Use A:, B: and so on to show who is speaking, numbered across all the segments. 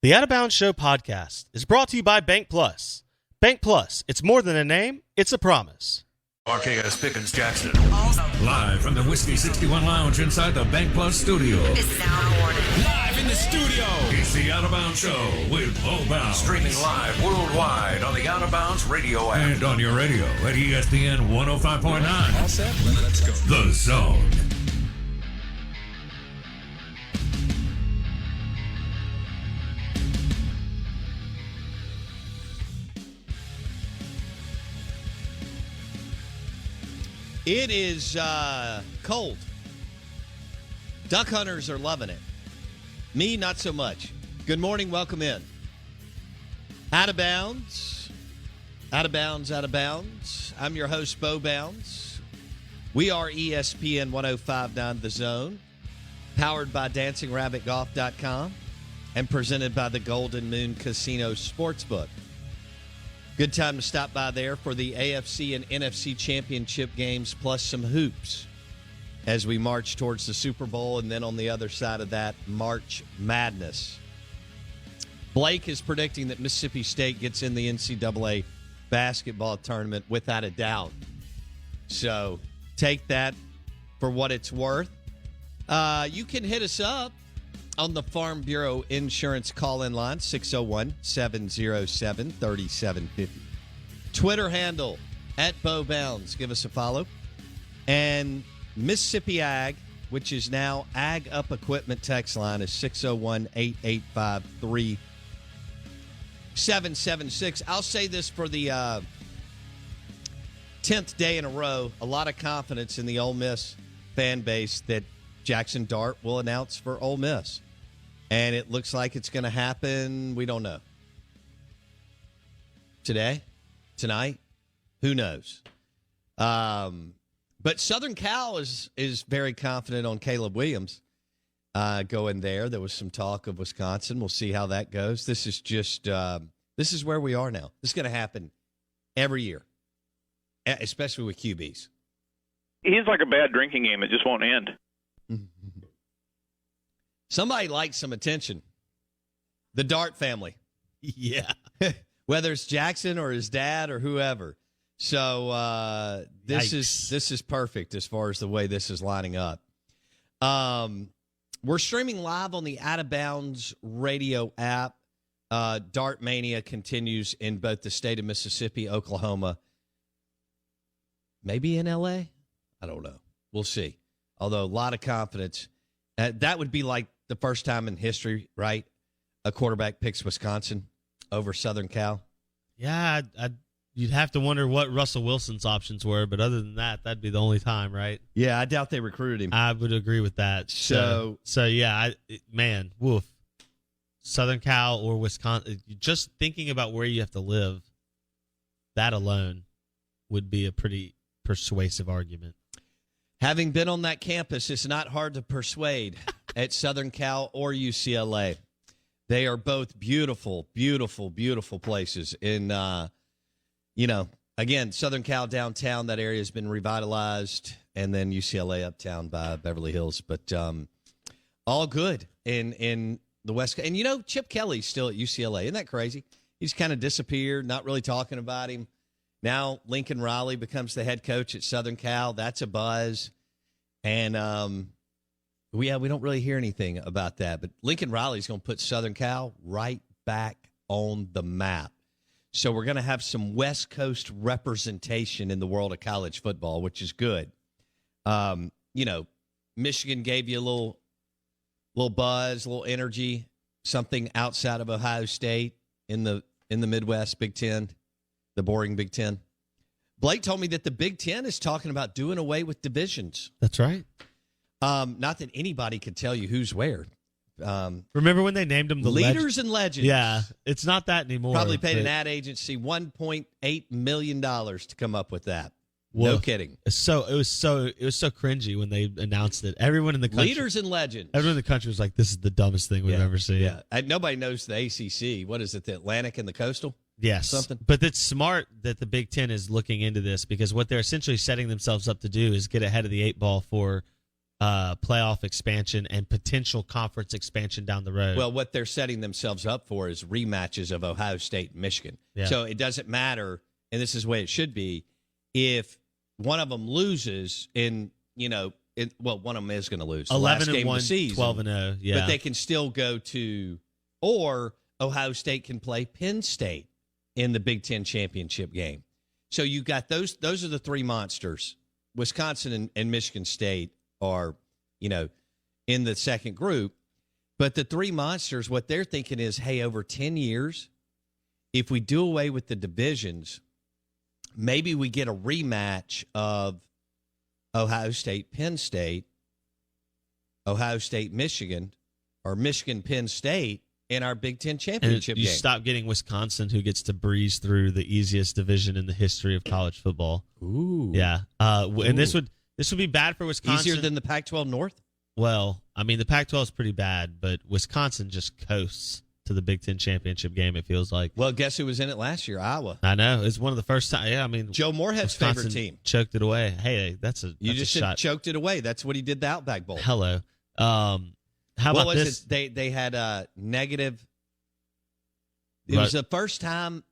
A: The Out of Bounds Show podcast is brought to you by BankPlus. BankPlus, it's more than a name, it's a promise.
B: RKS Pickens Jackson. Live from the Whiskey 61 Lounge inside the BankPlus Studio.
C: It's now morning.
B: Live in the studio. It's the Out of Bounds Show with Bo Bounds. Streaming live worldwide on the Out of Bounds radio app. And on your radio at ESPN 105.9.
D: All set? Let's go.
B: The Zone.
E: It is cold. Duck hunters are loving it. Me, not so much. Good morning. Welcome in. Out of bounds. Out of bounds, out of bounds. I'm your host, Bo Bounds. We are ESPN 105.9 The Zone, powered by DancingRabbitGolf.com and presented by the Golden Moon Casino Sportsbook. Good time to stop by there for the AFC and NFC championship games, plus some hoops as we march towards the Super Bowl, and then on the other side of that, March Madness. Blake is predicting that Mississippi State gets in the NCAA basketball tournament without a doubt. So take that for what it's worth. You can hit us up on the Farm Bureau Insurance call-in line, 601-707-3750. Twitter handle, @BoBounds. Give us a follow. And Mississippi Ag, which is now Ag Up Equipment text line, is 601-885-3776. I'll say this for the 10th day in a row, a lot of confidence in the Ole Miss fan base that Jaxson Dart will announce for Ole Miss. And it looks like it's going to happen, we don't know. Today? Tonight? Who knows? But Southern Cal is very confident on Caleb Williams going there. There was some talk of Wisconsin. We'll see how that goes. This is just this is where we are now. This is going to happen every year, especially with QBs.
F: He's like a bad drinking game. It just won't end.
E: Somebody likes some attention. The Dart family.
A: Yeah.
E: Whether it's Jackson or his dad or whoever. So this is perfect as far as the way this is lining up. We're streaming live on the Out of Bounds radio app. Dart Mania continues in both the state of Mississippi, Oklahoma, maybe in L.A. I don't know. We'll see. Although a lot of confidence. That would be like the first time in history, right? A quarterback picks Wisconsin over Southern Cal.
A: Yeah, you'd have to wonder what Russell Wilson's options were, but other than that, that'd be the only time, right?
E: Yeah, I doubt they recruited him.
A: I would agree with that. So yeah, man, woof. Southern Cal or Wisconsin, just thinking about where you have to live, that alone would be a pretty persuasive argument.
E: Having been on that campus, it's not hard to persuade at Southern Cal or UCLA. They are both beautiful, beautiful, beautiful places. In, again, Southern Cal downtown, that area has been revitalized, and then UCLA uptown by Beverly Hills. But all good in the West Coast. And, Chip Kelly's still at UCLA. Isn't that crazy? He's kind of disappeared, not really talking about him. Now Lincoln Riley becomes the head coach at Southern Cal. That's a buzz. And, we don't really hear anything about that. But Lincoln Riley's going to put Southern Cal right back on the map. So we're going to have some West Coast representation in the world of college football, which is good. Michigan gave you a little buzz, a little energy, something outside of Ohio State in the Midwest, Big Ten. The boring Big Ten. Blake told me that the Big Ten is talking about doing away with divisions.
A: That's right.
E: Not that anybody could tell you who's where.
A: Remember when they named them the
E: Leaders and Legends?
A: Yeah, it's not that anymore.
E: Probably paid an ad agency $1.8 million to come up with that. Well, no kidding.
A: It was so cringy when they announced it. Everyone in the country,
E: Leaders and Legends.
A: Everyone in the country was like, "This is the dumbest thing we've ever seen."
E: Yeah, nobody knows the ACC. What is it? The Atlantic and the Coastal.
A: Yes,
E: something.
A: But it's smart that the Big Ten is looking into this, because what they're essentially setting themselves up to do is get ahead of the 8 ball for playoff expansion and potential conference expansion down the road.
E: Well, what they're setting themselves up for is rematches of Ohio State and Michigan.
A: Yeah.
E: So it doesn't matter, and this is the way it should be, if one of them loses one of them is going to lose.
A: 11-1, 12-0, yeah.
E: But they can still go to, or Ohio State can play Penn State in the Big Ten championship game. So you got those are the three monsters. Wisconsin and Michigan State are, in the second group. But the three monsters, what they're thinking is, hey, over 10 years, if we do away with the divisions, maybe we get a rematch of Ohio State, Penn State, Ohio State, Michigan, or Michigan, Penn State in our Big Ten championship
A: game. You
E: game.
A: stop getting Wisconsin, who gets to breeze through the easiest division in the history of college football.
E: Ooh.
A: Yeah. And this would be bad for Wisconsin.
E: Easier than the Pac-12 North?
A: Well, I mean, the Pac-12 is pretty bad, but Wisconsin just coasts to the Big Ten championship game, it feels like.
E: Well, guess who was in it last year? Iowa.
A: I know. It's one of the first times. Yeah, I mean,
E: Joe Moorhead's
A: Wisconsin
E: favorite team.
A: Choked it away. Hey, that's a shot.
E: Choked it away. That's what he did the Outback Bowl.
A: Hello. How about this?
E: They had a negative. It was the first time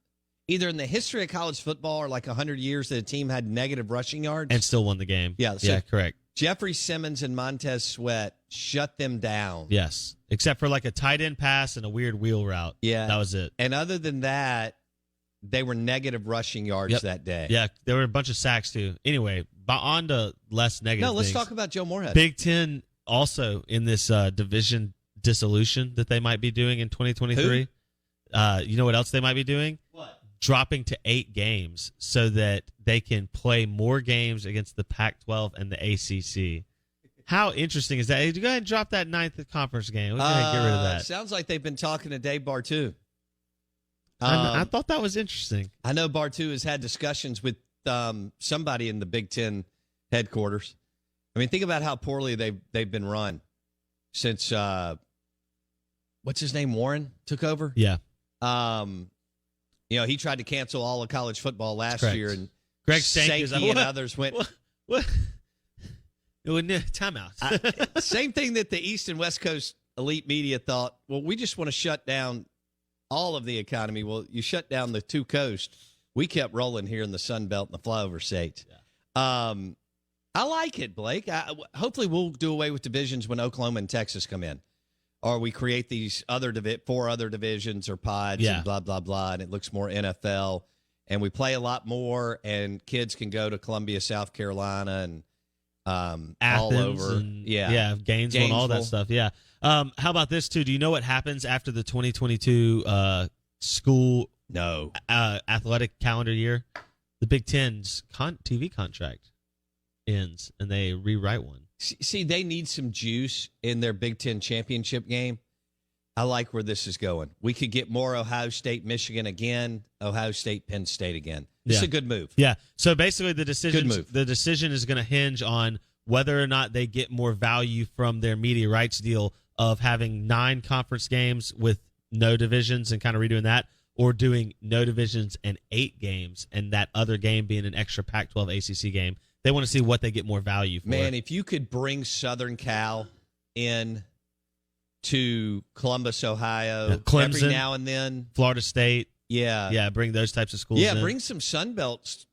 E: either in the history of college football or like 100 years that a team had negative rushing yards.
A: And still won the game.
E: Yeah, so
A: yeah, correct.
E: Jeffrey Simmons and Montez Sweat shut them down.
A: Yes, except for like a tight end pass and a weird wheel route.
E: Yeah.
A: That was it.
E: And other than that, they were negative rushing yards that day.
A: Yeah, there were a bunch of sacks too. Anyway, on to less negative
E: let's
A: things.
E: talk about Joe Moorhead.
A: Big Ten also in this division dissolution that they might be doing in 2023. You know what else they might be doing?
E: What?
A: Dropping to 8 games so that they can play more games against the Pac-12 and the ACC. How interesting is that? Hey, go ahead and drop that 9th conference game. We're going to get rid of that.
E: Sounds like they've been talking to Dave Bartu.
A: I thought that was interesting.
E: I know Bartu has had discussions with somebody in the Big Ten headquarters. I mean, think about how poorly they've been run since what's his name, Warren took over.
A: Yeah.
E: He tried to cancel all of college football last year, and
A: Greg Sankey
E: and others went.
A: What? Time out.
E: Same thing that the East and West Coast elite media thought. Well, we just want to shut down all of the economy. Well, you shut down the two coasts. We kept rolling here in the Sun Belt and the flyover states. Yeah. I like it, Blake. Hopefully, we'll do away with divisions when Oklahoma and Texas come in. Or we create these four other divisions or pods and blah, blah, blah, and it looks more NFL. And we play a lot more, and kids can go to Columbia, South Carolina, and
A: Athens
E: all over.
A: Gainesville and all that stuff. Yeah. How about this, too? Do you know what happens after the 2022 school athletic calendar year? The Big Ten's TV contract ends, and they rewrite one.
E: See, they need some juice in their Big Ten championship game. I like where this is going. We could get more Ohio State, Michigan again, Ohio State, Penn State again. This is a good move.
A: Yeah. So basically the decision is going to hinge on whether or not they get more value from their media rights deal of having 9 conference games with no divisions and kind of redoing that, or doing no divisions and 8 games and that other game being an extra Pac-12 ACC game. They want to see what they get more value for.
E: Man, if you could bring Southern Cal in to Columbus, Ohio,
A: Clemson,
E: every now and then.
A: Florida State.
E: Yeah,
A: bring those types of schools in.
E: Bring some Sun Belt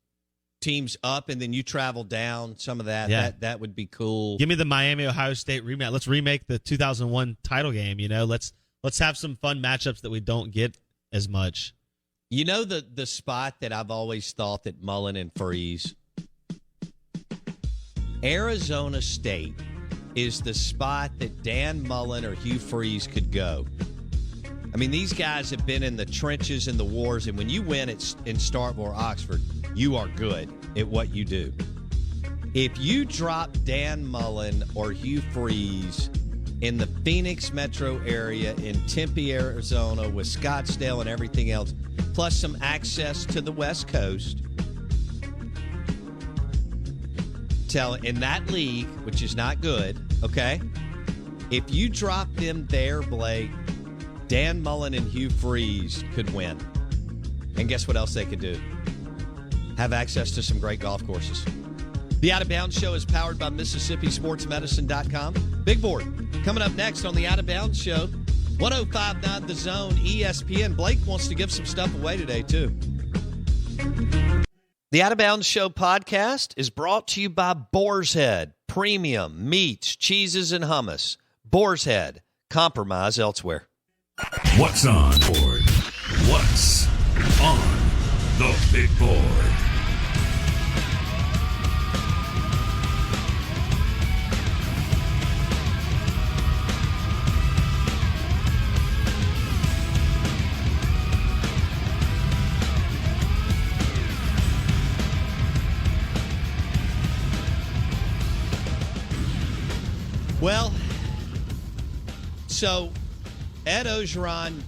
E: teams up, and then you travel down some of that.
A: Yeah.
E: That would be cool.
A: Give me the Miami-Ohio State rematch. Let's remake the 2001 title game. Let's have some fun matchups that we don't get as much.
E: You know the spot that I've always thought that Mullen and Freeze, Arizona State is the spot that Dan Mullen or Hugh Freeze could go. I mean, these guys have been in the trenches in the wars, and when you win in Starkville or Oxford, you are good at what you do. If you drop Dan Mullen or Hugh Freeze in the Phoenix metro area, in Tempe, Arizona, with Scottsdale and everything else, plus some access to the West Coast, in that league, which is not good, okay? If you drop them there, Blake, Dan Mullen and Hugh Freeze could win. And guess what else they could do? Have access to some great golf courses. The Out of Bounds Show is powered by MississippiSportsMedicine.com. Big board coming up next on the Out of Bounds Show. 105.9 The Zone, ESPN. Blake wants to give some stuff away today, too. The Out of Bounds Show podcast is brought to you by Boar's Head. Premium meats, cheeses, and hummus. Boar's Head. Compromise elsewhere.
B: What's on board? What's on the big board?
E: Well, so Ed Ogeron,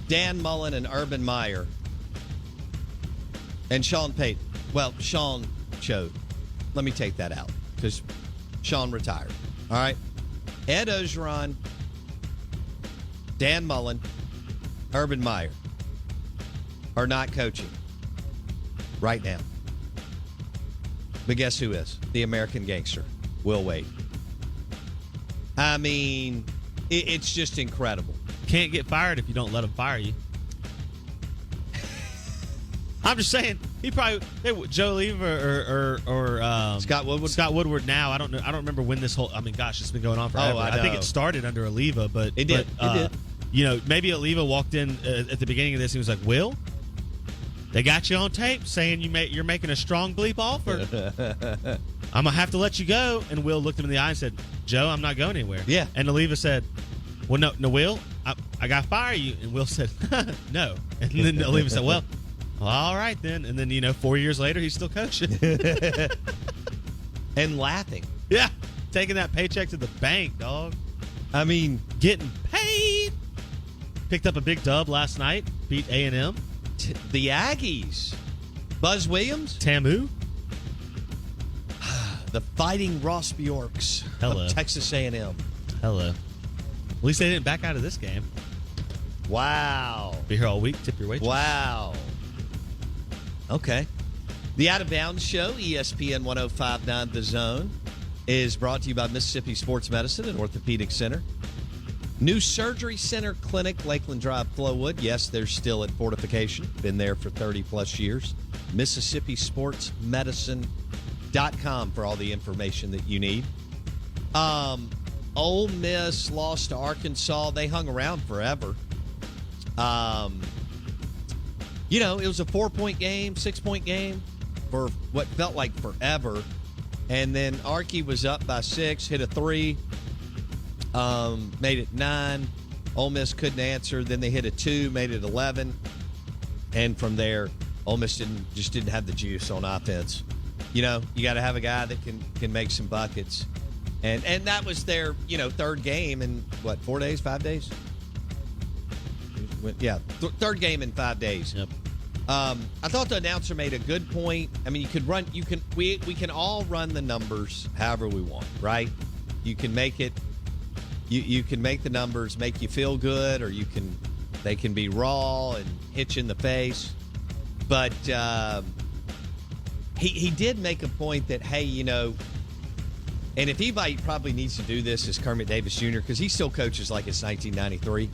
E: Dan Mullen, and Urban Meyer, and Sean Payton. Well, Sean showed. Let me take that out because Sean retired. All right. Ed Ogeron, Dan Mullen, Urban Meyer are not coaching right now. But guess who is? The American gangster, Will Wade. I mean, it's just incredible.
A: Can't get fired if you don't let him fire you. I'm just saying, he probably Joe Lever or
E: Scott Woodward.
A: Scott Woodward. Now I don't know. I don't remember when this whole. I mean, gosh, it's been going on forever.
E: Oh, I know.
A: I think it started under Oliva, but
E: it did. It did.
A: You know, maybe Oliva walked in at the beginning of this. He was like, "Will, they got you on tape saying you're making a strong bleep offer. I'm gonna have to let you go." And Will looked him in the eye and said, "Joe, I'm not going anywhere."
E: Yeah.
A: And Oliva said, "Well, no, Will, I got to fire you." And Will said, "No." And then Oliva said, well, all right then. And then 4 years later, he's still coaching
E: and laughing.
A: Yeah, taking that paycheck to the bank, dog.
E: I mean,
A: getting paid. Picked up a big dub last night. Beat A&M.
E: The Aggies. Buzz Williams.
A: Tamu.
E: The Fighting Ross Bjorks.
A: Hello.
E: Of Texas A&M.
A: Hello. At least they didn't back out of this game.
E: Wow.
A: Be here all week. Tip your waitress.
E: Wow. Okay. The Out of Bounds Show, ESPN 105.9 The Zone, is brought to you by Mississippi Sports Medicine and Orthopedic Center. New Surgery Center Clinic, Lakeland Drive, Flowood. Yes, they're still at Fortification. Been there for 30-plus years. MississippiSportsMedicine.com for all the information that you need. Ole Miss lost to Arkansas. They hung around forever. It was a 4-point game, 6-point game for what felt like forever. And then Arky was up by 6, hit a 3, made it 9. Ole Miss couldn't answer. Then they hit a 2, made it 11. And from there, Ole Miss didn't have the juice on offense. You got to have a guy that can make some buckets. And that was their, third game in, 4 days, 5 days? Yeah, third game in 5 days.
A: Yep.
E: I thought the announcer made a good point. I mean, we can all run the numbers however we want, right? You can make it, you can make the numbers make you feel good, or they can be raw and hit you in the face. But he did make a point that, hey, and if anybody probably needs to do this is Kermit Davis Jr., because he still coaches like it's 1993.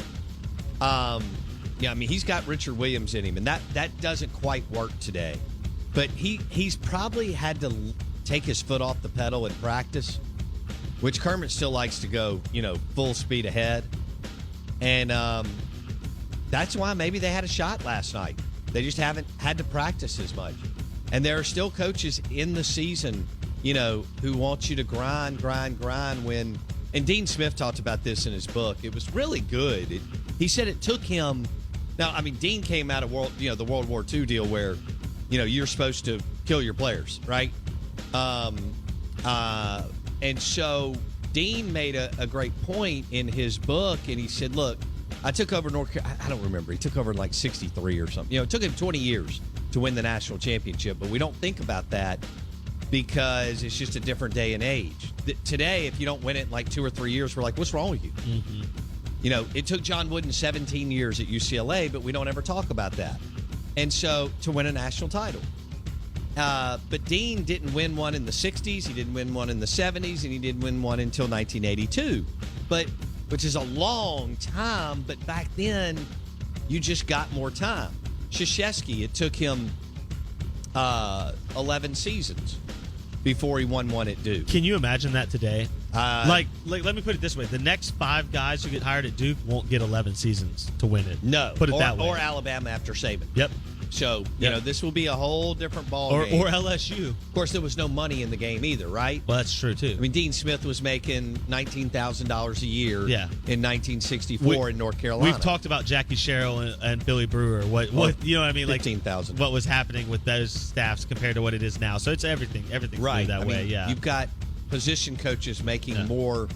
E: He's got Richard Williams in him, and that doesn't quite work today. But he's probably had to take his foot off the pedal in practice, which Kermit still likes to go, full speed ahead. And that's why maybe they had a shot last night. They just haven't had to practice as much. And there are still coaches in the season, who want you to grind when – and Dean Smith talked about this in his book. It was really good. He said it took him – now, I mean, Dean came out of the World War II deal where, you're supposed to kill your players, right? And so Dean made a great point in his book, and he said, look, I took over North Carolina. I don't remember. He took over in like 63 or something. It took him 20 years to win the national championship, but we don't think about that because it's just a different day and age. Today, if you don't win it in like 2 or 3 years, we're like, what's wrong with you? Mm-hmm. It took John Wooden 17 years at UCLA, but we don't ever talk about that. And so to win a national title. But Dean didn't win one in the 60s. He didn't win one in the 70s, and he didn't win one until 1982. Which is a long time, but back then, you just got more time. Krzyzewski, it took him 11 seasons before he won one at Duke.
A: Can you imagine that today? Like, let me put it this way. The next 5 guys who get hired at Duke won't get 11 seasons to win it.
E: No.
A: Put it that way.
E: Or Alabama after Saban.
A: Yep.
E: So, you know, this will be a whole different ball game.
A: Or LSU.
E: Of course, there was no money in the game either, right?
A: Well, that's true, too.
E: I mean, Dean Smith was making $19,000 a year in 1964 in North Carolina.
A: We've talked about Jackie Sherrill and Billy Brewer. What you know what I mean? Like
E: 15,000.
A: What was happening with those staffs compared to what it is now. So it's everything
E: right
A: that way, yeah.
E: You've got position coaches making more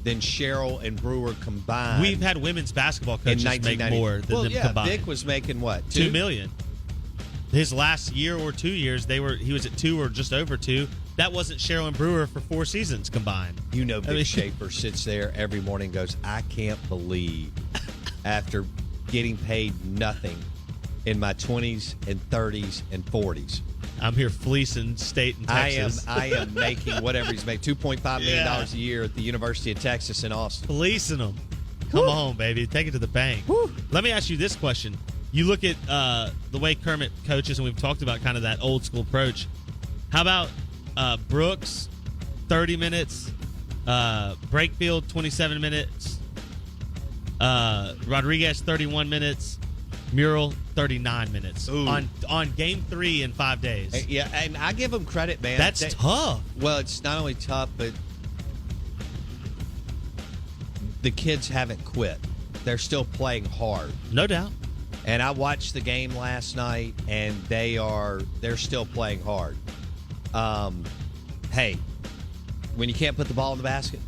E: than Sherrill and Brewer combined.
A: We've had women's basketball coaches make more than them combined.
E: Vic was making what?
A: $2 million. His last year or 2 years, he was at 2 or just over 2. That wasn't Sherrill and Brewer for 4 seasons combined.
E: You know, Vic Schaefer sits there every morning and goes, I can't believe after getting paid nothing in my 20s and 30s and 40s.
A: I'm here fleecing state and Texas.
E: I am making whatever he's making, $2.5 million a year at the University of Texas in Austin.
A: Fleecing them. Come on, baby. Take it to the bank. Woo. Let me ask you this question. You look at the way Kermit coaches, and we've talked about kind of that old school approach. How about Brooks, 30 minutes, Brakefield, 27 minutes, Rodriguez, 31 minutes, Mural, 39 minutes on game 3 in 5 days.
E: Yeah, and I give them credit, man.
A: That's tough.
E: Well, it's not only tough, but the kids haven't quit. They're still playing hard.
A: No doubt.
E: And I watched the game last night, and they're still playing hard. Hey, when you can't put the ball in the basket,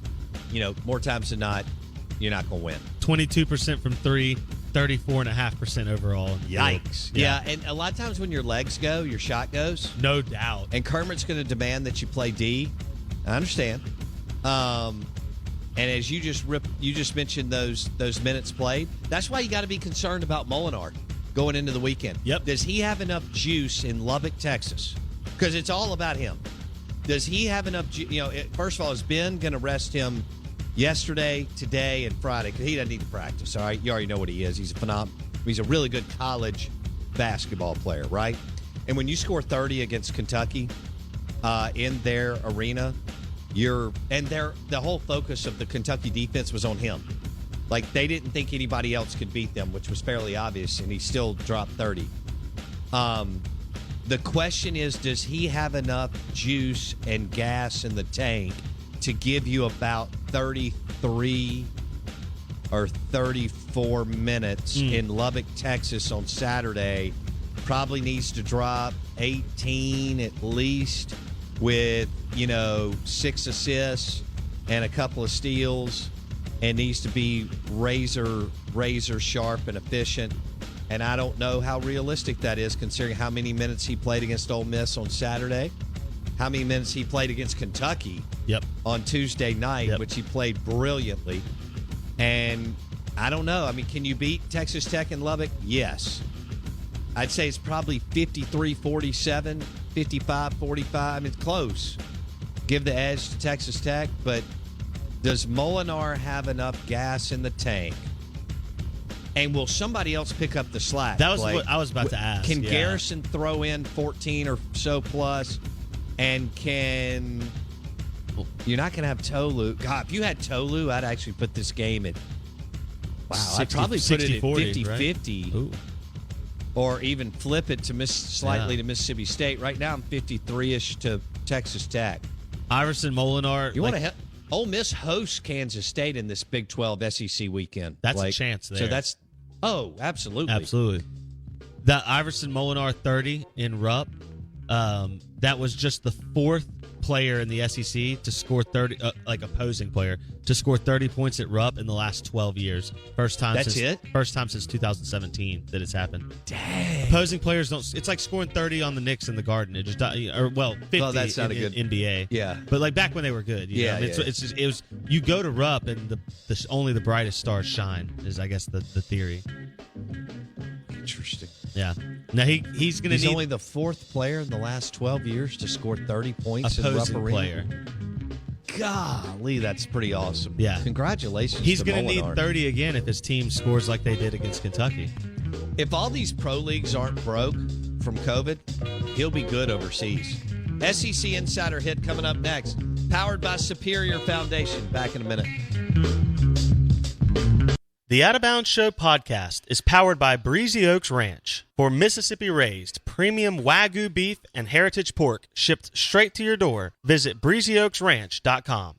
E: you know, more times than not, you're not going to win.
A: 22% from 3, 34.5% overall.
E: Yikes. Yeah, and a lot of times when your legs go, your shot goes.
A: No doubt.
E: And Kermit's going to demand that you play D. I understand. And as you just mentioned those minutes played. That's why you got to be concerned about Molinar going into the weekend.
A: Yep.
E: Does he have enough juice in Lubbock, Texas? Because it's all about him. Does he have enough? First of all, is Ben going to rest him yesterday, today, and Friday? Because he doesn't need to practice. All right, you already know what he is. He's He's a really good college basketball player, right? And when you score 30 against Kentucky in their arena. The whole focus of the Kentucky defense was on him. Like, they didn't think anybody else could beat them, which was fairly obvious, and he still dropped 30. The question is, does he have enough juice and gas in the tank to give you about 33 or 34 minutes in Lubbock, Texas on Saturday? Probably needs to drop 18 at least, with 6 assists and a couple of steals, and needs to be razor sharp and efficient. And I don't know how realistic that is, considering how many minutes he played against Ole Miss on Saturday, how many minutes he played against Kentucky on Tuesday night, which he played brilliantly. And I don't know. I mean, can you beat Texas Tech in Lubbock? Yes. I'd say it's probably 53-47, 55-45. I mean, it's close. Give the edge to Texas Tech, but does Molinar have enough gas in the tank? And will somebody else pick up the slack?
A: That was what I was about to ask.
E: Can Garrison throw in 14 or so plus? And you're not going to have Tolu. God, if you had Tolu, I'd actually put this game at, I'd probably put it at 50-50.
A: Right?
E: Or even flip it to slightly to Mississippi State. Right now, I'm 53-ish to Texas Tech.
A: Iverson Molinar.
E: You want to Ole Miss hosts Kansas State in this Big 12 SEC weekend.
A: That's a chance there.
E: So that's absolutely.
A: Absolutely. That Iverson Molinar 30 in Rupp, that was just the 4th player in the SEC to score 30, opposing player, to score 30 points at Rupp in the last 12 years. First time since 2017 that it's happened.
E: Dang.
A: Opposing players don't. It's like scoring 30 on the Knicks in the Garden. It just 50
E: that's not a good
A: NBA.
E: Yeah,
A: but like back when they were good. It was you go to Rupp and only the brightest stars shine is I guess the theory.
E: Interesting.
A: Yeah. No, he's going to
E: He's
A: need
E: only the fourth player in the last 12 years to score 30 points in Rupp
A: opposing
E: Arena.
A: player.
E: Golly, that's pretty awesome.
A: Yeah.
E: Congratulations
A: He's
E: to
A: going to need
E: Molinar.
A: 30 again if his team scores like they did against Kentucky.
E: If all these pro leagues aren't broke from COVID, he'll be good overseas. SEC Insider Hit coming up next. Powered by Superior Foundation. Back in a minute.
A: The Out of Bounds Show podcast is powered by Breezy Oaks Ranch. For Mississippi-raised premium Wagyu beef and heritage pork shipped straight to your door, visit breezyoaksranch.com.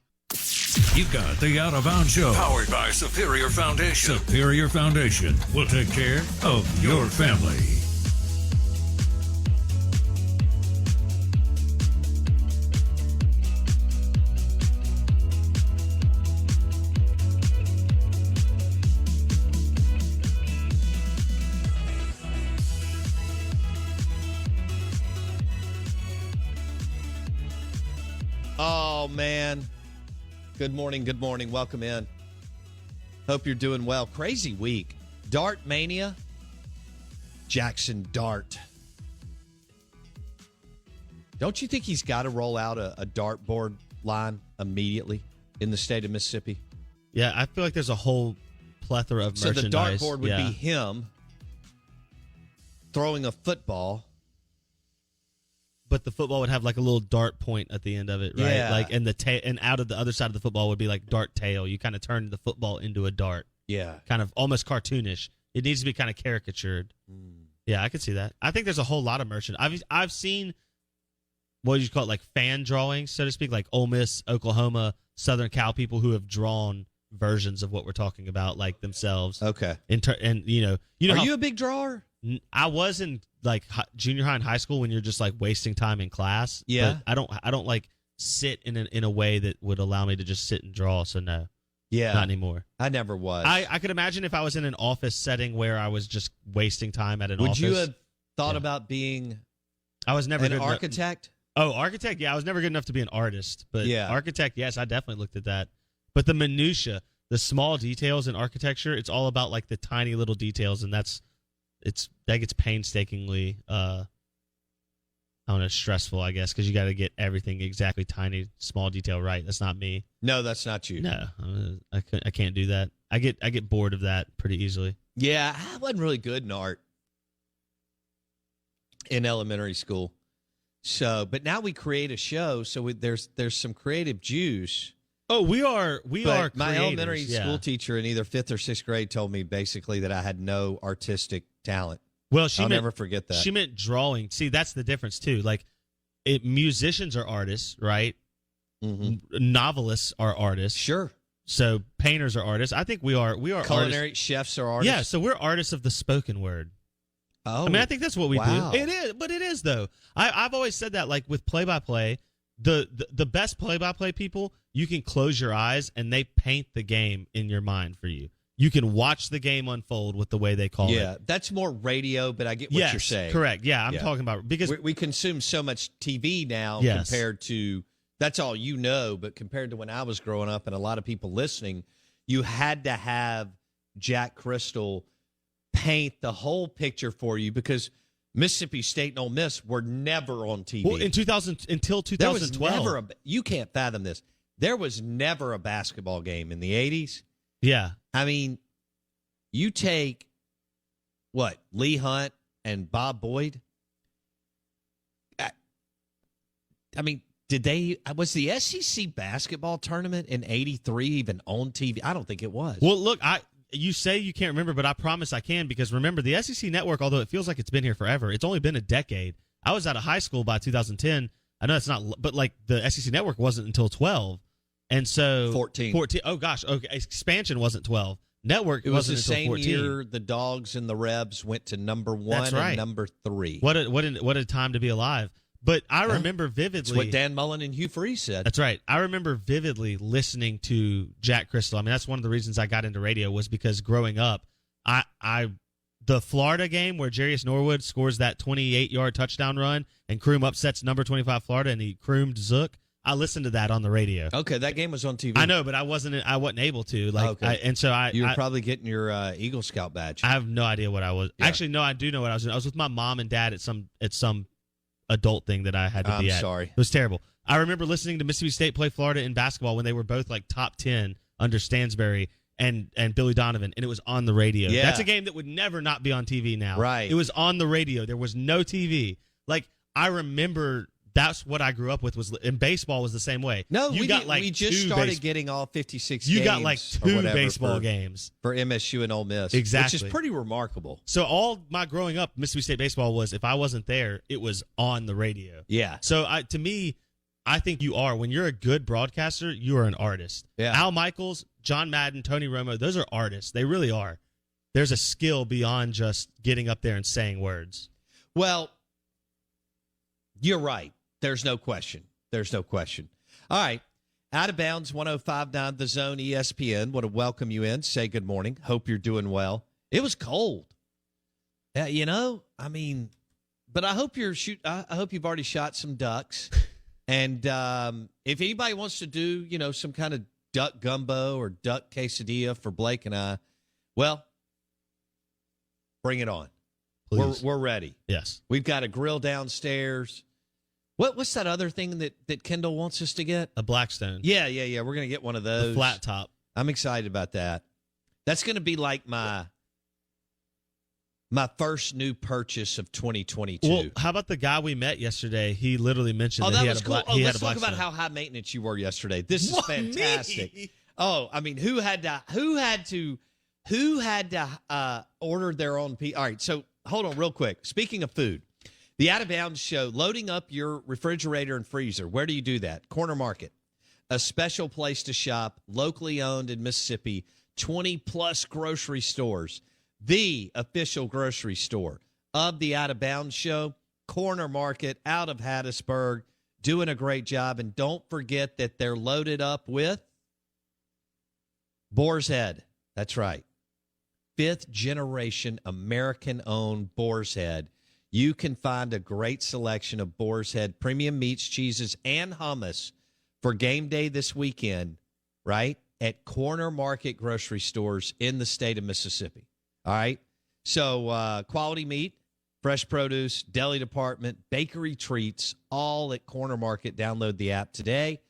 B: You got the Out of Bounds Show. Powered by Superior Foundation. Superior Foundation will take care of your family.
E: Oh, man. Good morning. Good morning. Welcome in. Hope you're doing well. Crazy week. Dart Mania. Jaxson Dart. Don't you think he's got to roll out a dartboard line immediately in the state of Mississippi?
A: Yeah, I feel like there's a whole plethora of
E: So the
A: merchandise.
E: dartboard would be him throwing a football.
A: But the football would have like a little dart point at the end of it, right?
E: Yeah.
A: Like, and and out of the other side of the football would be like dart tail. You kind of turn the football into a dart.
E: Yeah.
A: Kind of almost cartoonish. It needs to be kind of caricatured. Yeah, I could see that. I think there's a whole lot of merchandise. I've seen, what do you call it, like fan drawings, so to speak, like Ole Miss, Oklahoma, Southern Cal people who have drawn versions of what we're talking about, like themselves.
E: Okay.
A: And you know,
E: Are
A: how,
E: you a big drawer?
A: I was in like junior high and high school when you're just like wasting time in class.
E: Yeah.
A: But I don't like sit in a way that would allow me to just sit and draw. So no,
E: Yeah.
A: not anymore.
E: I never was.
A: I could imagine if I was in an office setting where I was just wasting time at an
E: Would
A: office.
E: you have thought about being
A: I was never
E: an
A: good enough-
E: architect?
A: architect. Yeah, I was never good enough to be an artist, but
E: Yeah.
A: architect. Yes, I definitely looked at that. But the minutia, the small details in architecture, it's all about like the tiny little details, and that gets painstakingly, I don't know, stressful, I guess, because you got to get everything exactly tiny, small detail right. That's not me.
E: No, that's not you.
A: No, I can't do that. I get bored of that pretty easily.
E: Yeah, I wasn't really good in art in elementary school. So, but now we create a show, so there's some creative juice.
A: Oh, we are
E: My
A: creators,
E: elementary
A: yeah.
E: school teacher in either 5th or 6th grade told me basically that I had no artistic talent.
A: Well,
E: I'll never forget that.
A: She meant drawing. See, that's the difference too. Like, musicians are artists, right?
E: Mm-hmm.
A: Novelists are artists.
E: Sure.
A: So painters are artists. I think we are
E: Culinary
A: artists.
E: chefs are artists.
A: Yeah, so we're artists of the spoken word.
E: Oh,
A: I mean, I think that's what we
E: wow.
A: do. It is, but it is though. I've always said that, like with play-by-play, the best play-by-play people, you can close your eyes and they paint the game in your mind for you. You can watch the game unfold with the way they call it.
E: Yeah, that's more radio, but I get what you're saying.
A: Correct. Yeah, I'm
E: Yeah.
A: talking about because
E: We consume so much TV now
A: Yes.
E: compared to, that's all you know, but compared to when I was growing up and a lot of people listening, you had to have Jack Crystal paint the whole picture for you because Mississippi State and Ole Miss were never on TV.
A: well, until 2012.
E: There was never you can't fathom this. There was never a basketball game in the 80s.
A: Yeah.
E: I mean, you take what, Lee Hunt and Bob Boyd? I mean, was the SEC basketball tournament in 83 even on TV? I don't think it was.
A: Well, look, you say you can't remember, but I promise I can, because remember, the SEC network, although it feels like it's been here forever, it's only been a decade. I was out of high school by 2010. I know it's not, but like the SEC network wasn't until 12. And so
E: 14.
A: Oh gosh, okay. Expansion wasn't 12. Network
E: It was
A: wasn't
E: the
A: until
E: same
A: 14.
E: year the Dogs and the Rebs went to number 1
A: That's right.
E: and number 3.
A: What a time to be alive. But I remember vividly.
E: That's what Dan Mullen and Hugh Freeze said.
A: That's right. I remember vividly listening to Jack Crystal. I mean, that's one of the reasons I got into radio, was because growing up, the Florida game where Jarius Norwood scores that 28-yard touchdown run and Kroom upsets number 25 Florida and he Kroomed Zook, I listened to that on the radio.
E: Okay, that game was on TV.
A: I know, but I wasn't able to.
E: You were probably getting your Eagle Scout badge.
A: I have no idea what I was.
E: Yeah.
A: Actually, no, I do know what I was doing. I was with my mom and dad at some adult thing that I had to be at.
E: I'm sorry.
A: It was terrible. I remember listening to Mississippi State play Florida in basketball when they were both like top 10 under Stansbury and Billy Donovan, and it was on the radio.
E: Yeah.
A: That's a game that would never not be on TV now.
E: Right.
A: It was on the radio. There was no TV. Like, I remember that's what I grew up with, and baseball was the same way.
E: No,
A: we
E: just started getting all 56
A: You
E: games.
A: got like 2 baseball games.
E: For MSU and Ole Miss.
A: Exactly.
E: Which is pretty remarkable.
A: So all my growing up, Mississippi State baseball was, if I wasn't there, it was on the radio.
E: Yeah.
A: So to me, I think you are. When you're a good broadcaster, you are an artist.
E: Yeah.
A: Al Michaels, John Madden, Tony Romo, those are artists. They really are. There's a skill beyond just getting up there and saying words.
E: Well, you're right. There's no question. All right. Out of Bounds, 105.9 The Zone, ESPN. Want to welcome you in. Say good morning. Hope you're doing well. It was cold. But I hope I hope you've already shot some ducks. And if anybody wants to do, some kind of duck gumbo or duck quesadilla for Blake and I, well, bring it on. We're ready.
A: Yes.
E: We've got a grill downstairs. What's that other thing that Kendall wants us to get?
A: A Blackstone.
E: Yeah. We're going to get one of those.
A: The flat top.
E: I'm excited about that. That's going to be like my first new purchase of 2022.
A: Well, how about the guy we met yesterday? He literally mentioned that he
E: was
A: had
E: cool. Let's talk about
A: Blackstone.
E: how high maintenance you were yesterday. This is fantastic.
A: Me?
E: Oh, who had to order their own pizza? All right, so hold on real quick. Speaking of food, the Out of Bounds show, loading up your refrigerator and freezer. Where do you do that? Corner Market, a special place to shop, locally owned in Mississippi, 20-plus grocery stores, the official grocery store of the Out of Bounds show, Corner Market out of Hattiesburg, doing a great job. And don't forget that they're loaded up with Boar's Head. That's right. 5th generation American-owned Boar's Head. You can find a great selection of Boar's Head premium meats, cheeses, and hummus for game day this weekend, right, at Corner Market grocery stores in the state of Mississippi. All right? So quality meat, fresh produce, deli department, bakery treats, all at Corner Market. Download the app today.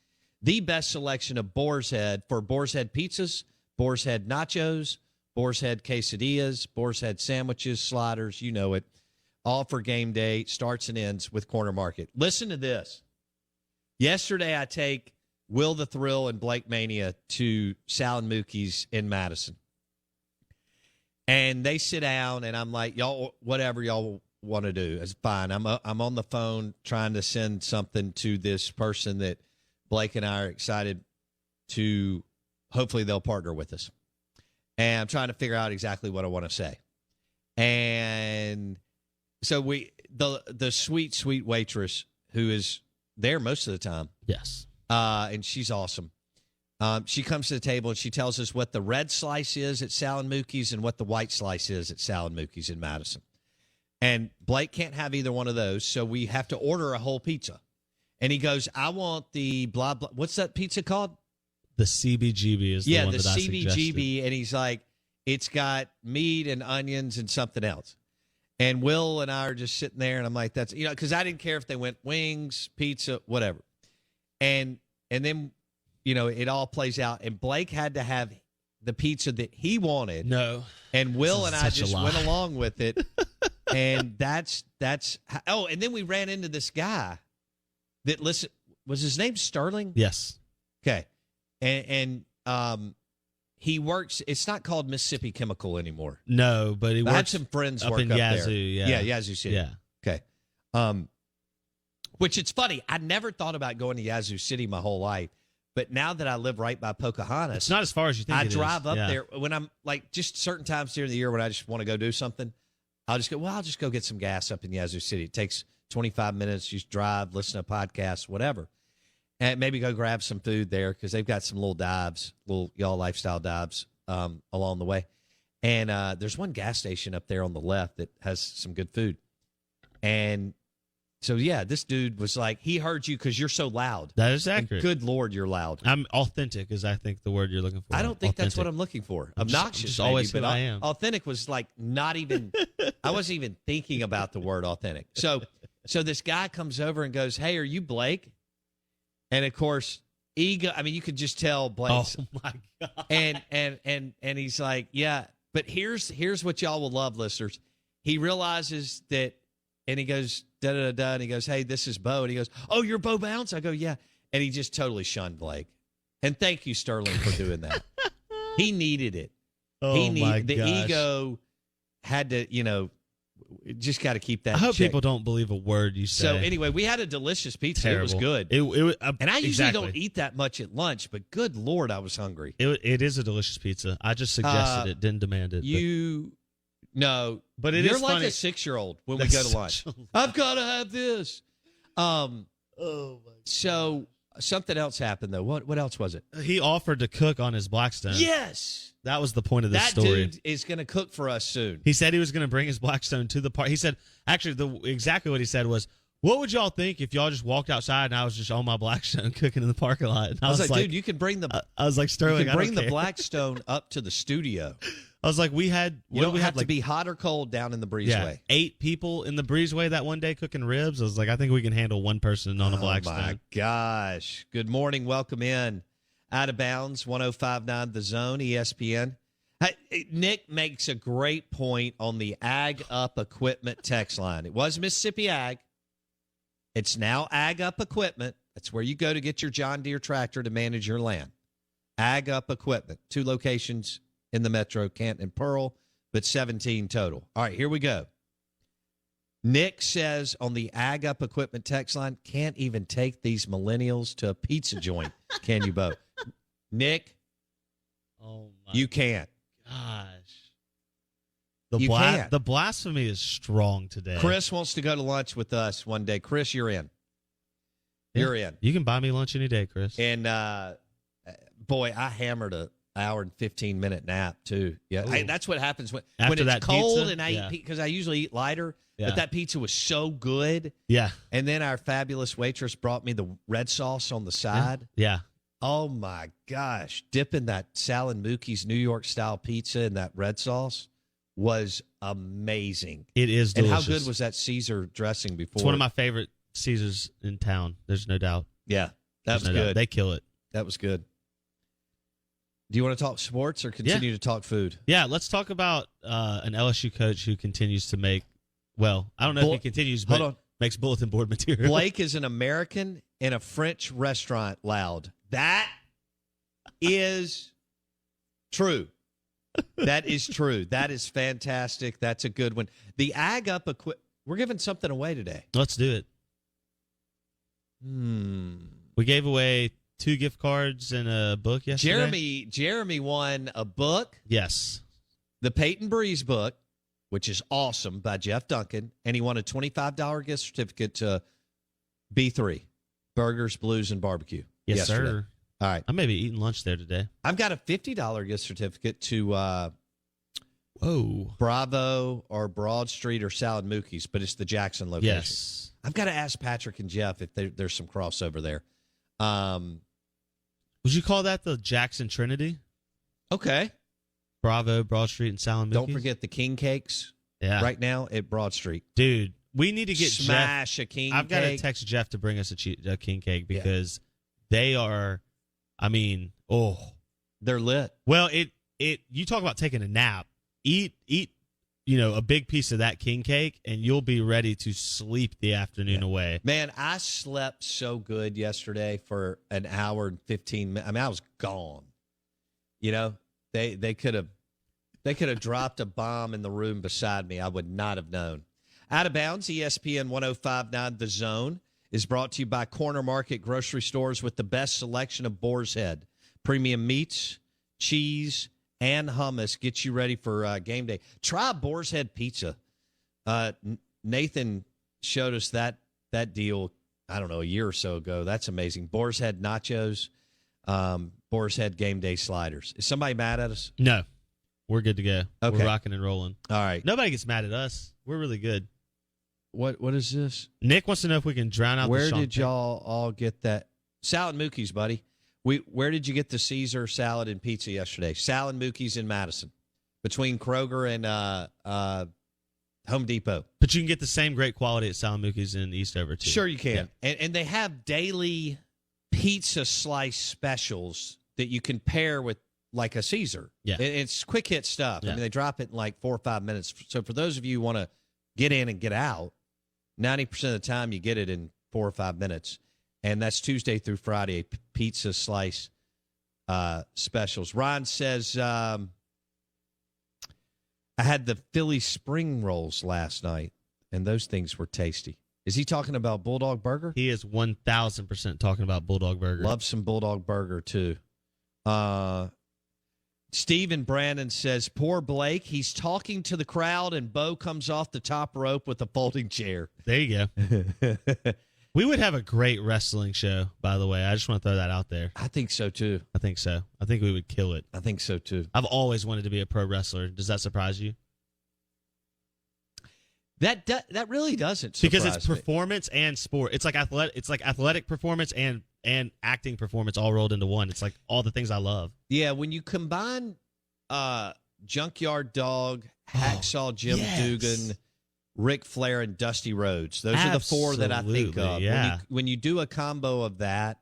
E: The best selection of Boar's Head for Boar's Head pizzas, Boar's Head nachos, Boar's Head quesadillas, Boar's Head sandwiches, sliders, you know it. All for game day, starts and ends with Corner Market. Listen to this. Yesterday, I take Will the Thrill and Blake Mania to Sal and Mookie's in Madison. And they sit down, and I'm like, y'all, whatever y'all want to do is fine. I'm on the phone trying to send something to this person that Blake and I are excited to, hopefully they'll partner with us. And I'm trying to figure out exactly what I want to say. And so the sweet waitress who is there most of the time.
A: Yes.
E: And she's awesome. She comes to the table and she tells us what the red slice is at Sal and Mookie's and what the white slice is at Sal and Mookie's in Madison. And Blake can't have either one of those, so we have to order a whole pizza. And he goes, I want the blah, blah. What's that pizza called?
A: The CBGB is the one that I suggested.
E: Yeah, the CBGB. And he's like, it's got meat and onions and something else. And Will and I are just sitting there, and I'm like, that's, because I didn't care if they went wings, pizza, whatever. And then, it all plays out. And Blake had to have the pizza that he wanted.
A: No.
E: And Will and I just went along with it. And that's how, and then we ran into this guy that, listen, was his name Sterling?
A: Yes.
E: Okay. And he works, it's not called Mississippi Chemical anymore.
A: No, but
E: I had some friends
A: up
E: work
A: in
E: up
A: Yazoo,
E: there.
A: yeah.
E: Yeah, Yazoo City.
A: Yeah.
E: Okay. Which it's funny. I never thought about going to Yazoo City my whole life. But now that I live right by Pocahontas,
A: it's not as far as you think.
E: I drive up there when I'm like just certain times during the year when I just want to go do something. I'll just go get some gas up in Yazoo City. It takes 25 minutes. You just drive, listen to a podcast, whatever. And maybe go grab some food there because they've got some little dives, little y'all lifestyle dives along the way. And there's one gas station up there on the left that has some good food. And So, yeah, this dude was like, he heard you because you're so loud.
A: That is accurate.
E: And good Lord, you're loud.
A: I'm authentic, is I think the word you're looking for.
E: I don't think
A: authentic.
E: that's what I'm looking for. Obnoxious,
A: just always
E: maybe,
A: who
E: but
A: I am.
E: Authentic was like not even. I wasn't even thinking about the word authentic. So this guy comes over and goes, "Hey, are you Blake?" And of course, ego. I mean, you could just tell Blake's.
A: Oh my God.
E: And he's like, "Yeah." But here's what y'all will love, listeners. He realizes that, and he goes da da da, and he goes, "Hey, this is Bo," and he goes, "Oh, you're Bo Bounce?" I go, "Yeah," and he just totally shunned Blake. And thank you, Sterling, for doing that. He needed it.
A: Oh my
E: the
A: gosh.
E: ego had to, just got to keep that.
A: I hope
E: check.
A: people don't believe a word you say.
E: So anyway, we had a delicious pizza.
A: Terrible.
E: It was good.
A: And
E: I usually don't eat that much at lunch, but good Lord, I was hungry.
A: It is a delicious pizza. I just suggested it, didn't demand it.
E: No,
A: but it
E: you're
A: is
E: like
A: funny.
E: a 6-year-old when we go to lunch. I've got to have this.
A: Oh my God.
E: So something else happened though. What else was it?
A: He offered to cook on his Blackstone.
E: Yes.
A: That was the point of this
E: that
A: story.
E: Dude is going to cook for us soon.
A: He said he was going to bring his Blackstone to the park. He said, actually, exactly what he said was, "What would y'all think if y'all just walked outside and I was just on my Blackstone cooking in the parking lot?" And
E: I was like, dude, you can bring the.
A: I was like, Sterling,
E: you can bring
A: I don't
E: the
A: care.
E: Blackstone up to the studio.
A: I was like, we had.
E: You don't
A: we
E: have
A: had
E: to be hot or cold down in the breezeway.
A: Yeah, 8 people in the breezeway that one day cooking ribs. I was like, I think we can handle one person on a Blackstone.
E: Oh my gosh! Good morning, welcome in. Out of bounds, 105.9 The Zone, ESPN. Hey, Nick makes a great point on the Ag Up Equipment text line. It was Mississippi Ag. It's now Ag Up Equipment. That's where you go to get your John Deere tractor to manage your land. Ag Up Equipment. 2 locations in the metro, Canton and Pearl, but 17 total. All right, here we go. Nick says on the Ag Up Equipment text line, can't even take these millennials to a pizza joint. Can you, Bo? Nick, you can't.
A: Gosh.
E: You can't.
A: The blasphemy is strong today.
E: Chris wants to go to lunch with us one day. Chris, you're in. You're in.
A: You can buy me lunch any day, Chris.
E: And, boy, I hammered an hour and 15-minute nap, too. Yeah, that's what happens when it's
A: that
E: cold
A: pizza?
E: and I eat because I usually eat lighter.
A: Yeah.
E: But that pizza was so good.
A: Yeah.
E: And then our fabulous waitress brought me the red sauce on the side.
A: Yeah.
E: Oh, my gosh. Dipping that Sal and Mookie's New York-style pizza in that red sauce was amazing.
A: It is delicious.
E: And how good was that Caesar dressing before?
A: It's one of my favorite Caesars in town. There's no doubt.
E: Yeah, that was
A: no
E: good.
A: Doubt. They kill it.
E: That was good. Do you want to talk sports or continue to talk food?
A: Yeah, let's talk about an LSU coach who continues to make, well, I don't know if he continues, but makes bulletin board material.
E: Blake is an American in a French restaurant loud. That is true. That is true. That is fantastic. That's a good one. The Ag Up we're giving something away today.
A: Let's do it. We gave away 2 gift cards and a book yesterday.
E: Jeremy won a book.
A: Yes.
E: The Peyton Breeze book, which is awesome, by Jeff Duncan, and he won a $25 gift certificate to B3, Burgers, Blues, and Barbecue.
A: Yes,
E: yesterday.
A: sir.
E: All right.
A: I may be eating lunch there today.
E: I've got a $50 gift certificate to Bravo or Broad Street or Sal and Mookie's, but it's the Jaxson location.
A: Yes.
E: I've got to ask Patrick and Jeff if there's some crossover there.
A: Would you call that the Jaxson Trinity?
E: Okay.
A: Bravo, Broad Street, and Sal and Mookie's?
E: Don't forget the king cakes right now at Broad Street.
A: Dude, we need to get
E: Smash a king
A: I've got to
E: cake.
A: text Jeff to bring us a king cake because they are, I mean,
E: they're lit.
A: Well, you talk about taking a nap. Eat, a big piece of that king cake, and you'll be ready to sleep the afternoon away.
E: Man, I slept so good yesterday for an hour and 15 minutes. I mean, I was gone. They could have dropped a bomb in the room beside me. I would not have known. Out of bounds, ESPN 105.9 The Zone is brought to you by Corner Market Grocery Stores with the best selection of Boar's Head. Premium meats, cheese, and hummus get you ready for game day. Try Boar's Head pizza. Nathan showed us that deal, I don't know, a year or so ago. That's amazing. Boar's Head nachos, Boar's Head game day sliders. Is somebody mad at us?
A: No. We're good to go.
E: Okay.
A: We're rocking and rolling.
E: All right.
A: Nobody gets mad at us. We're really good.
E: What is this?
A: Nick wants to know if we can drown out.
E: Where
A: the
E: did y'all all get that? Sal and Mookie's, buddy. Where did you get the Caesar salad and pizza yesterday? Sal and Mookie's in Madison, between Kroger and Home Depot.
A: But you can get the same great quality at Sal and Mookie's in Eastover too.
E: Sure, you can.
A: Yeah.
E: And they have daily pizza slice specials that you can pair with like a Caesar.
A: Yeah.
E: It's quick hit stuff.
A: Yeah.
E: I mean, they drop it in like 4 or 5 minutes. So for those of you who want to get in and get out, 90% of the time you get it in 4 or 5 minutes. And that's Tuesday through Friday, pizza slice specials. Ron says, I had the Philly spring rolls last night, and those things were tasty. Is he talking about Bulldog Burger?
A: He is 1,000% talking about Bulldog Burger.
E: Love some Bulldog Burger, too. Steve and Brandon says, poor Blake, he's talking to the crowd, and Bo comes off the top rope with a folding chair.
A: There you go. We would have a great wrestling show, by the way. I just want to throw that out there.
E: I think so, too.
A: I think so. I think we would kill it.
E: I think so, too.
A: I've always wanted to be a pro wrestler. Does that surprise you?
E: That really doesn't surprise
A: because it's
E: me.
A: Performance and sport. It's like athletic performance and acting performance all rolled into one. It's like all the things I love.
E: Yeah, when you combine Junkyard Dog, Hacksaw Jim Dugan, Ric Flair, and Dusty Rhodes, those are the four that I think of.
A: Yeah.
E: When you do a combo of that,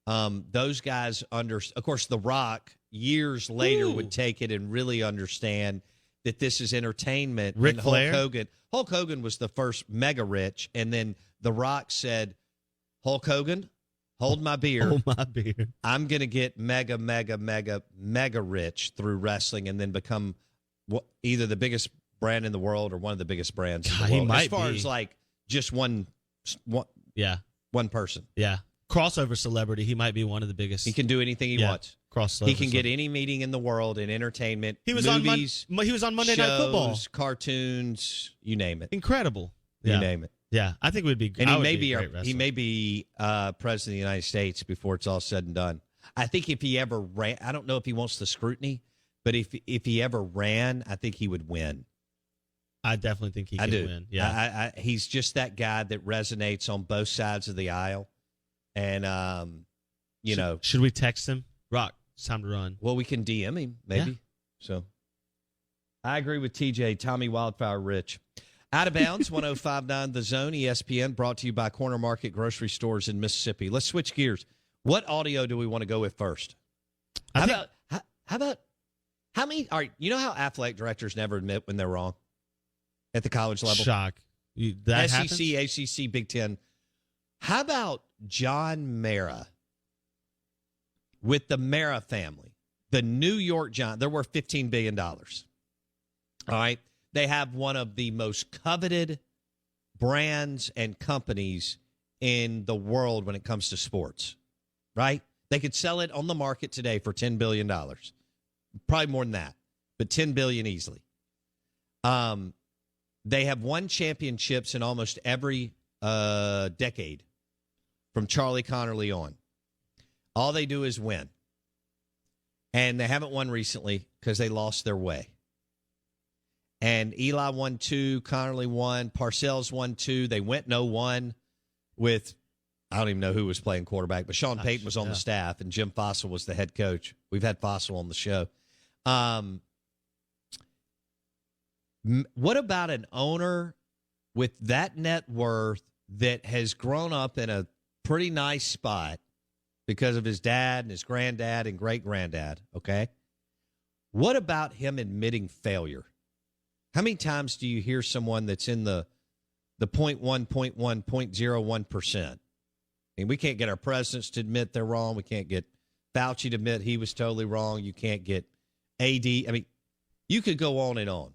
E: those guys of course, The Rock years later would take it and really understand that this is entertainment.
A: Ric
E: and
A: Flair?
E: Hulk Hogan was the first mega rich, and then The Rock said, Hulk Hogan, hold my beer.
A: Hold my beer.
E: I'm going to get mega rich through wrestling and then become either the biggest brand in the world or one of the biggest brands in the world.
A: He might
E: as far
A: be.
E: as like just one person.
A: Yeah. Crossover celebrity. He might be one of the biggest.
E: He can do anything he wants.
A: Crossover.
E: He can get any meeting in the world in entertainment.
A: He was
E: movies,
A: he was on Monday
E: shows,
A: Night Football.
E: Cartoons, you name it.
A: Incredible.
E: You name it.
A: Yeah, I think we'd be.
E: And
A: he
E: may
A: be
E: president of the United States before it's all said and done. I think if he ever ran, I don't know if he wants the scrutiny, but if he ever ran, I think he would win.
A: I definitely think he could win. Yeah,
E: he's just that guy that resonates on both sides of the aisle, and
A: should we text him? Rock, it's time to run.
E: Well, we can DM him maybe.
A: Yeah.
E: So, I agree with TJ. Tommy Wildfire Rich. Out of bounds, 105.9 The Zone, ESPN, brought to you by Corner Market Grocery Stores in Mississippi. Let's switch gears. What audio do we want to go with first? How many? All right, you know how athletic directors never admit when they're wrong at the college level?
A: Shock.
E: SEC, ACC, Big Ten. How about John Mara with the Mara family, the New York Giants? They're worth $15 billion. All right. They have one of the most coveted brands and companies in the world when it comes to sports, right? They could sell it on the market today for $10 billion. Probably more than that, but $10 billion easily. They have won championships in almost every decade from Charlie Connerly on. All they do is win. And they haven't won recently because they lost their way. And Eli won 2, Connerly won, Parcells won 2. They went 0-1 with, I don't even know who was playing quarterback, but Sean Payton was on the staff, and Jim Fossil was the head coach. We've had Fossil on the show. What about an owner with that net worth that has grown up in a pretty nice spot because of his dad and his granddad and great-granddad, okay? What about him admitting failure? How many times do you hear someone that's in the 0.01%? I mean, we can't get our presidents to admit they're wrong. We can't get Fauci to admit he was totally wrong. You can't get AD. I mean, you could go on and on.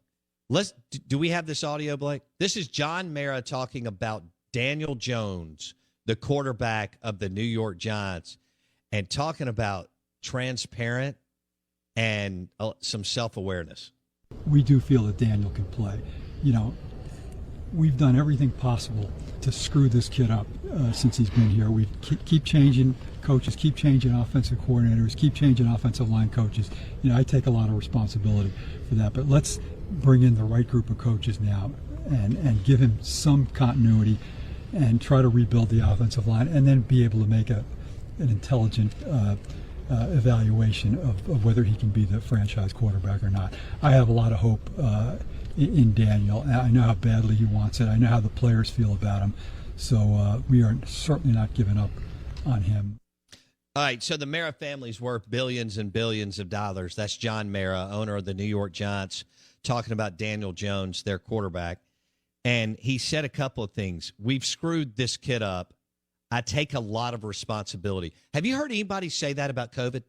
E: Do we have this audio, Blake? This is John Mara talking about Daniel Jones, the quarterback of the New York Giants, and talking about transparent and some self-awareness.
C: We do feel that Daniel can play. You know, we've done everything possible to screw this kid up since he's been here. We keep changing coaches, keep changing offensive coordinators, keep changing offensive line coaches. You know, I take a lot of responsibility for that. But let's bring in the right group of coaches now and give him some continuity and try to rebuild the offensive line, and then be able to make an intelligent evaluation of whether he can be the franchise quarterback or not. I have a lot of hope in Daniel. I know how badly he wants it. I know how the players feel about him. So we are certainly not giving up on him.
E: All right, so the Mara family's worth billions and billions of dollars. That's John Mara, owner of the New York Giants, talking about Daniel Jones, their quarterback. And he said a couple of things. We've screwed this kid up. I take a lot of responsibility. Have you heard anybody say that about COVID?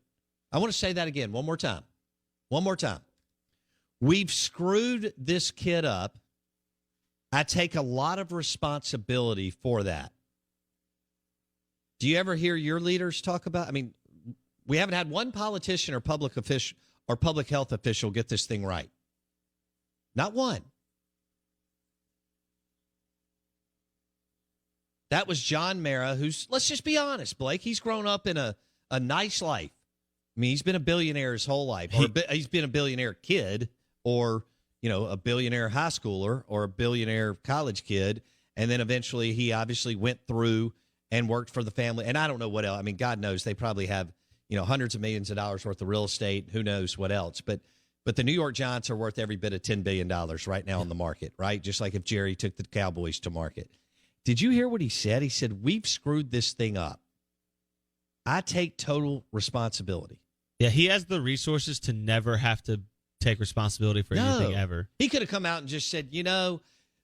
E: I want to say that again one more time. One more time. We've screwed this kid up. I take a lot of responsibility for that. Do you ever hear your leaders talk about? I mean, we haven't had one politician or public official or public health official get this thing right. Not one. That was John Mara, who's, let's just be honest, Blake, he's grown up in a nice life. I mean, he's been a billionaire his whole life. Or he's been a billionaire kid, or, a billionaire high schooler, or a billionaire college kid. And then eventually he obviously went through and worked for the family. And I don't know what else. I mean, God knows they probably have, hundreds of millions of dollars worth of real estate. Who knows what else. But the New York Giants are worth every bit of $10 billion right now on the market, right? Just like if Jerry took the Cowboys to market. Did you hear what he said? He said, we've screwed this thing up. I take total responsibility.
A: Yeah, he has the resources to never have to take responsibility for anything ever.
E: He could have come out and just said,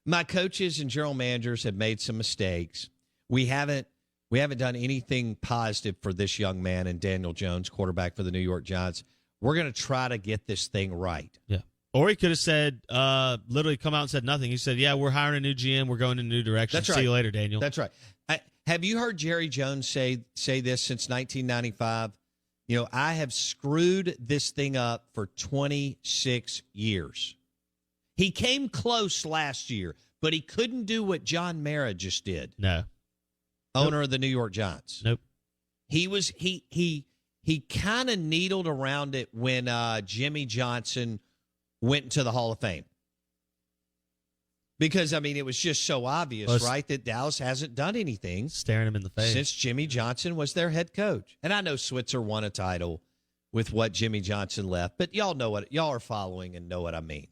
E: my coaches and general managers have made some mistakes. We haven't done anything positive for this young man and Daniel Jones, quarterback for the New York Giants. We're going to try to get this thing right.
A: Yeah. Or he could have said, literally come out and said nothing. He said, yeah, we're hiring a new GM. We're going in a new direction.
E: That's right.
A: See you later, Daniel.
E: That's right. Have you heard Jerry Jones say this since 1995? I have screwed this thing up for 26 years. He came close last year, but he couldn't do what John Mara just did.
A: No.
E: Owner of the New York Giants.
A: Nope.
E: He kind of needled around it when Jimmy Johnson went into the Hall of Fame. Because, it was just so obvious, right, that Dallas hasn't done anything.
A: Staring him in the face.
E: Since Jimmy Johnson was their head coach. And I know Switzer won a title with what Jimmy Johnson left, but y'all are following and know what I mean.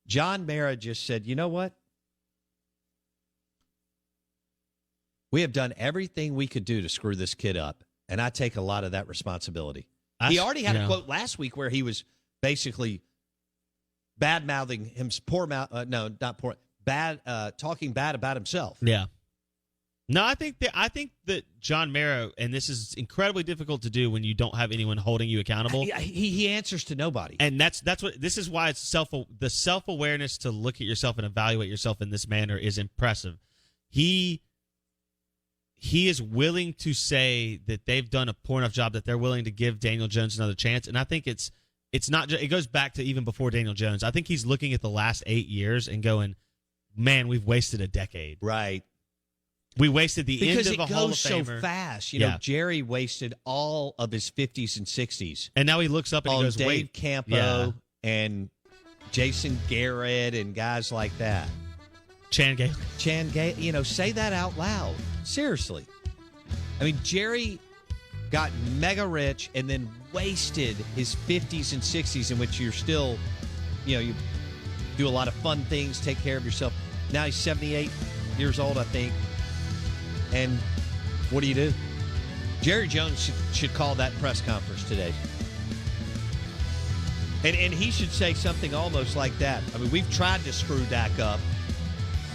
E: John Mara just said, you know what? We have done everything we could do to screw this kid up, and I take a lot of that responsibility. He already had a quote last week where he was basically bad-mouthing him, talking bad about himself.
A: Yeah. No, I think that John Mara, and this is incredibly difficult to do when you don't have anyone holding you accountable.
E: He answers to nobody,
A: and that's what this is why it's the self-awareness to look at yourself and evaluate yourself in this manner is impressive. He is willing to say that they've done a poor enough job that they're willing to give Daniel Jones another chance, and I think it's not just, it goes back to even before Daniel Jones. I think he's looking at the last 8 years and going, man, we've wasted a decade.
E: Right.
A: We wasted the end of a Hall of
E: Famer. Because it goes so fast. Jerry wasted all of his 50s and 60s.
A: And now he looks up and he goes,
E: Dave
A: wait.
E: Campo and Jason Garrett and guys like that.
A: Chan Gale,
E: say that out loud. Seriously. Jerry got mega rich and then wasted his 50s and 60s in which you're still, you do a lot of fun things, take care of yourself. Now he's 78 years old, I think. And what do? Jerry Jones should call that press conference today. And he should say something almost like that. We've tried to screw Dak up,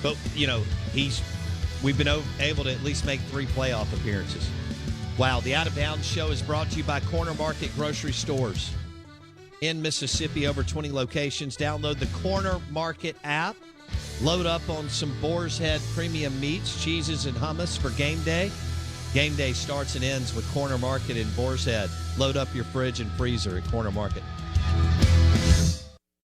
E: but, we've been able to at least make 3 playoff appearances. Wow, the Out of Bounds show is brought to you by Corner Market Grocery Stores in Mississippi, over 20 locations. Download the Corner Market app. Load up on some Boar's Head premium meats, cheeses, and hummus for game day. Game day starts and ends with Corner Market in Boar's Head. Load up your fridge and freezer at Corner Market.